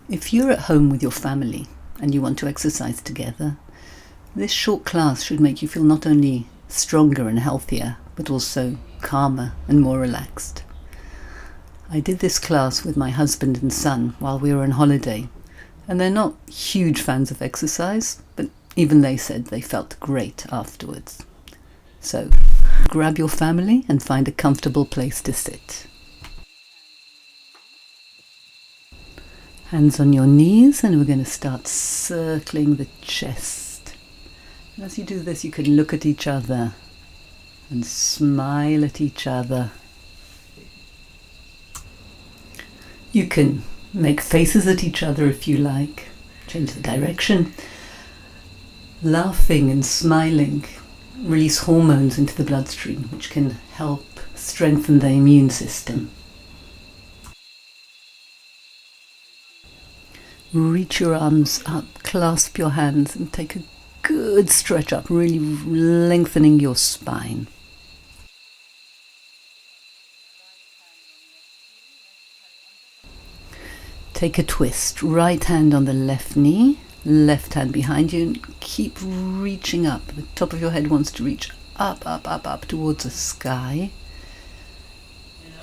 If you're at home with your family and you want to exercise together, this short class should make you feel not only stronger and healthier, but also calmer and more relaxed. I did this class with my husband and son while we were on holiday, and they're not huge fans of exercise, but even they said they felt great afterwards. So, grab your family and find a comfortable place to sit. Hands on your knees, and we're going to start circling the chest. And as you do this, you can look at each other and smile at each other. You can make faces at each other if you like, change the direction. Laughing and smiling release hormones into the bloodstream, which can help strengthen the immune system. Reach your arms up, clasp your hands, and take a good stretch up, really lengthening your spine. Take a twist, right hand on the left knee, left hand behind you, and keep reaching up. The top of your head wants to reach up, up, up, up towards the sky,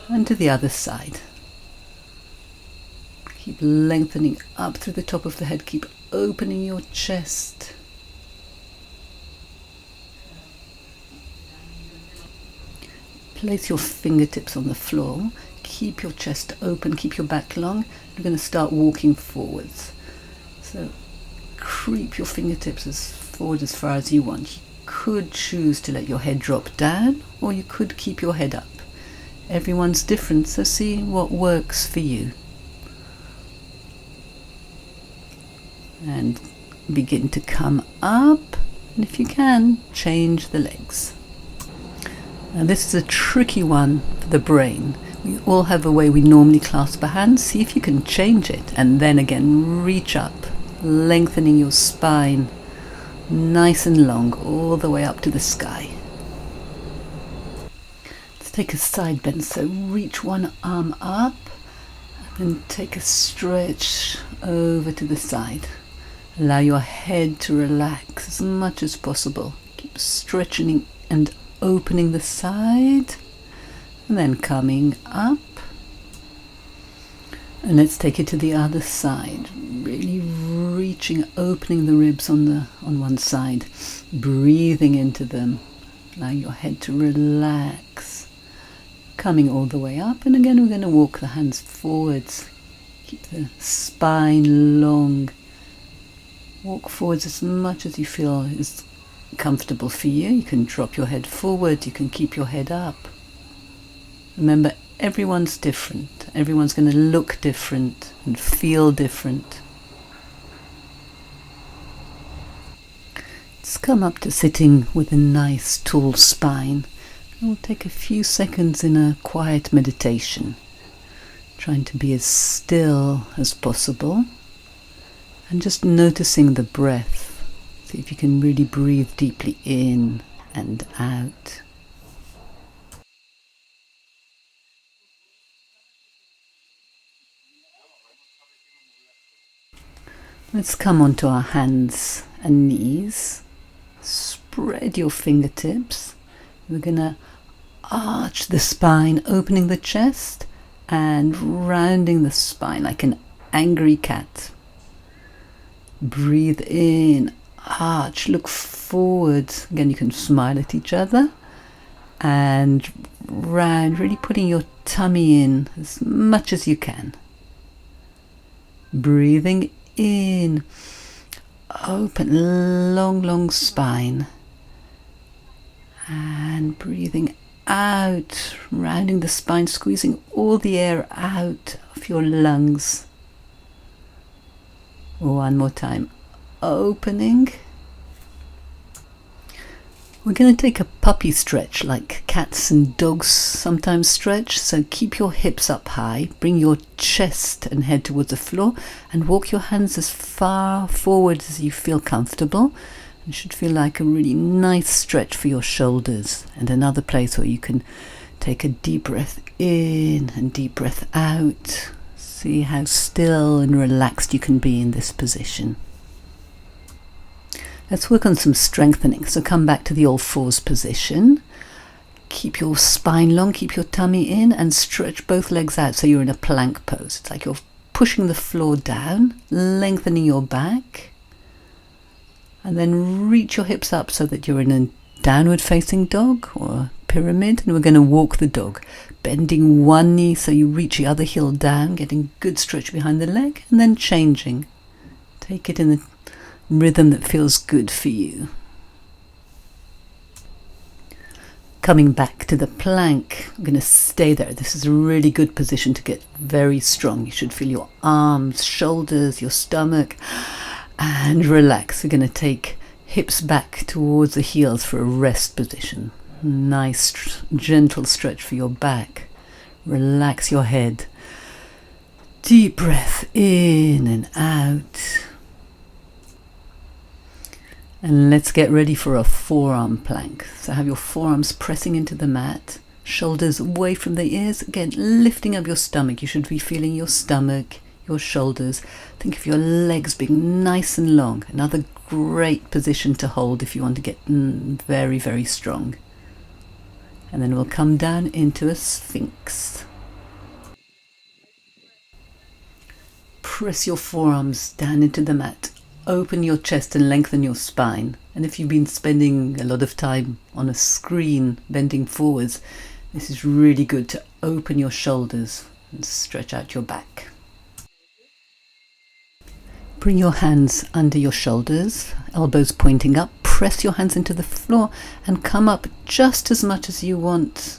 and to the other side. Keep lengthening up through the top of the head. Keep opening your chest. Place your fingertips on the floor. Keep your chest open. Keep your back long. We're going to start walking forwards. So creep your fingertips as forward as far as you want. You could choose to let your head drop down, or you could keep your head up. Everyone's different, so see what works for you. And begin to come up, and if you can, change the legs. Now this is a tricky one for the brain. We all have a way we normally clasp our hands. See if you can change it, and then again reach up, lengthening your spine nice and long all the way up to the sky. Let's take a side bend, so reach one arm up and then take a stretch over to the side. Allow your head to relax as much as possible. Keep stretching and opening the side, and then coming up. And let's take it to the other side. Really reaching, opening the ribs on one side, breathing into them. Allow your head to relax. Coming all the way up, and again we're going to walk the hands forwards. Keep the spine long. Walk forwards as much as you feel is comfortable for you. You can drop your head forward, you can keep your head up. Remember, everyone's different. Everyone's going to look different and feel different. Let's come up to sitting with a nice tall spine. We'll take a few seconds in a quiet meditation, trying to be as still as possible. And just noticing the breath. See if you can really breathe deeply in and out. Let's come onto our hands and knees. Spread your fingertips. We're going to arch the spine, opening the chest and rounding the spine like an angry cat. Breathe in, arch, look forward. Again, you can smile at each other. And round, really putting your tummy in as much as you can. Breathing in, open, long spine. And breathing out, rounding the spine, squeezing all the air out of your lungs. One more time, opening. We're going to take a puppy stretch like cats and dogs sometimes stretch. So keep your hips up high, bring your chest and head towards the floor, and walk your hands as far forward as you feel comfortable. It should feel like a really nice stretch for your shoulders, and another place where you can take a deep breath in and deep breath out. See how still and relaxed you can be in this position. Let's work on some strengthening. So come back to the all fours position. Keep your spine long, keep your tummy in, and stretch both legs out so you're in a plank pose. It's like you're pushing the floor down, lengthening your back, and then reach your hips up so that you're in a downward facing dog or a pyramid, and we're going to walk the dog, bending one knee so you reach the other heel down, getting good stretch behind the leg, and then changing. Take it in the rhythm that feels good for you. Coming back to the plank, I'm going to stay there. This is a really good position to get very strong. You should feel your arms, shoulders, your stomach, and relax. We're going to take hips back towards the heels for a rest position. Nice, gentle stretch for your back. Relax your head. Deep breath in and out. And let's get ready for a forearm plank. So have your forearms pressing into the mat, shoulders away from the ears. Again, lifting up your stomach. You should be feeling your stomach, your shoulders. Think of your legs being nice and long. Another great position to hold if you want to get very, very strong. And then we'll come down into a sphinx. Press your forearms down into the mat. Open your chest and lengthen your spine. And if you've been spending a lot of time on a screen bending forwards, this is really good to open your shoulders and stretch out your back. Bring your hands under your shoulders, elbows pointing up. Press your hands into the floor and come up just as much as you want,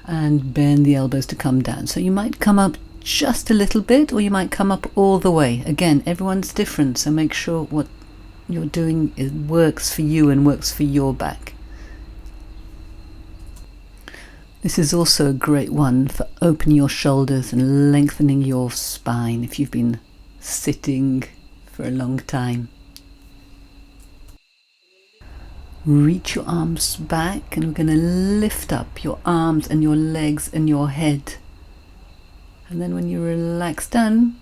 and bend the elbows to come down. So you might come up just a little bit, or you might come up all the way. Again, everyone's different, so make sure what you're doing works for you and works for your back. This is also a great one for opening your shoulders and lengthening your spine if you've been sitting for a long time. Reach your arms back, and we're going to lift up your arms and your legs and your head. And then when you relax down,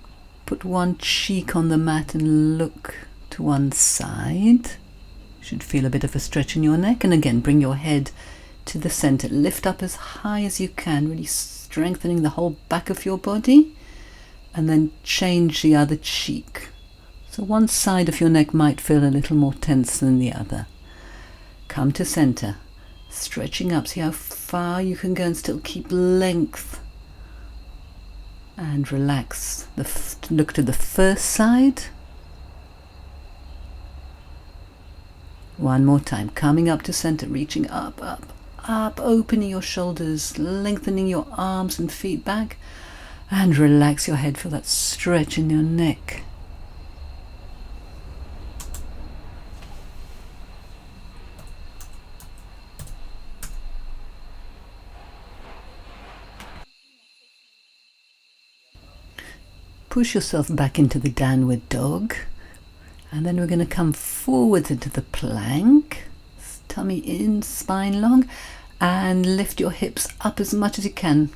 put one cheek on the mat and look to one side. You should feel a bit of a stretch in your neck. And again, bring your head to the center. Lift up as high as you can, really strengthening the whole back of your body. And then change the other cheek. So one side of your neck might feel a little more tense than the other. Come to center, stretching up. See how far you can go and still keep length. And relax. Look to the first side. One more time. Coming up to center, reaching up, up, up, opening your shoulders, lengthening your arms and feet back. And relax your head. Feel that stretch in your neck. Push yourself back into the downward dog, and then we're going to come forwards into the plank, tummy in, spine long, and lift your hips up as much as you can.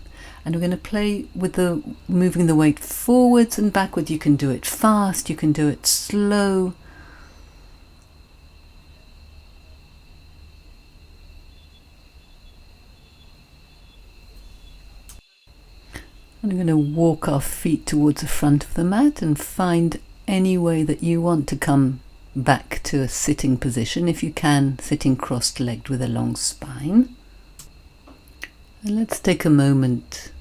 And we're going to play with the moving the weight forwards and backwards. You can do it fast, you can do it slow. And we're going to walk our feet towards the front of the mat and find any way that you want to come back to a sitting position. If you can, sitting cross-legged with a long spine. And let's take a moment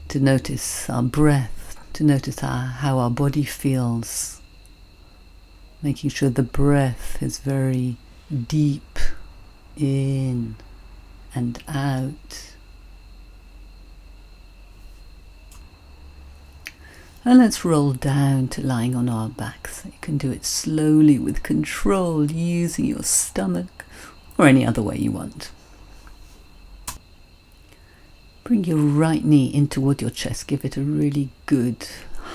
to notice our breath, to notice how our body feels. Making sure the breath is very deep in and out. And let's roll down to lying on our backs. You can do it slowly with control, using your stomach or any other way you want. Bring your right knee in toward your chest. Give it a really good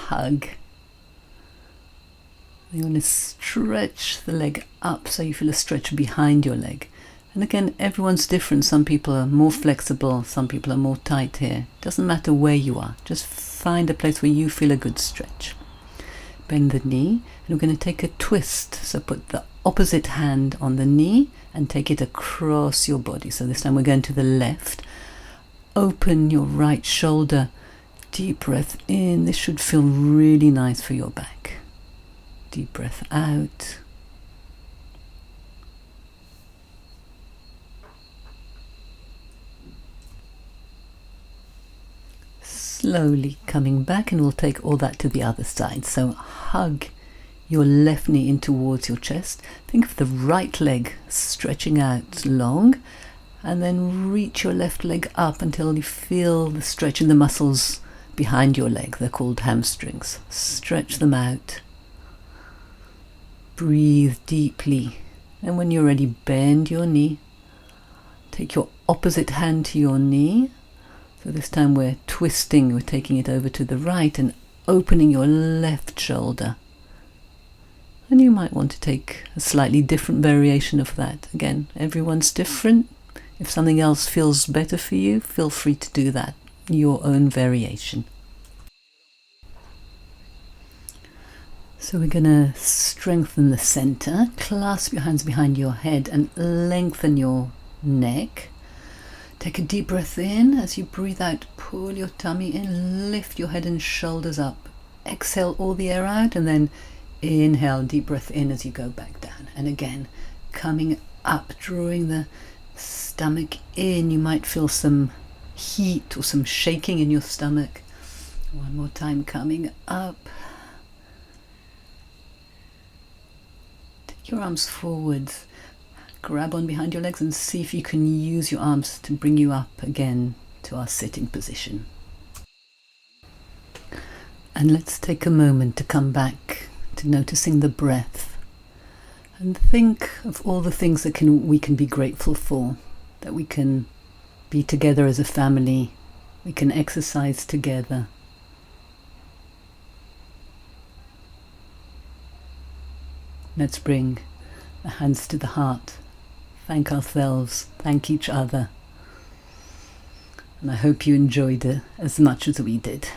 hug. You want to stretch the leg up so you feel a stretch behind your leg. And again, everyone's different. Some people are more flexible, some people are more tight here. Doesn't matter where you are. Just find a place where you feel a good stretch. Bend the knee, and we're going to take a twist. So put the opposite hand on the knee and take it across your body. So this time we're going to the left. Open your right shoulder. Deep breath in. This should feel really nice for your back. Deep breath out. Slowly coming back, and we'll take all that to the other side. So hug your left knee in towards your chest. Think of the right leg stretching out long, and then reach your left leg up until you feel the stretch in the muscles behind your leg. They're called hamstrings. Stretch them out. Breathe deeply, and when you're ready, bend your knee. Take your opposite hand to your knee. So this time we're twisting, we're taking it over to the right and opening your left shoulder. And you might want to take a slightly different variation of that. Again, everyone's different. If something else feels better for you, feel free to do that, your own variation. So we're going to strengthen the center, clasp your hands behind your head and lengthen your neck. Take a deep breath in. As you breathe out, pull your tummy in, lift your head and shoulders up. Exhale all the air out, and then inhale, deep breath in as you go back down. And again, coming up, drawing the stomach in. You might feel some heat or some shaking in your stomach. One more time, coming up. Take your arms forwards. Grab on behind your legs and see if you can use your arms to bring you up again to our sitting position. And let's take a moment to come back to noticing the breath and think of all the things that we can be grateful for, that we can be together as a family, we can exercise together. Let's bring the hands to the heart. Thank ourselves, thank each other. And I hope you enjoyed it as much as we did.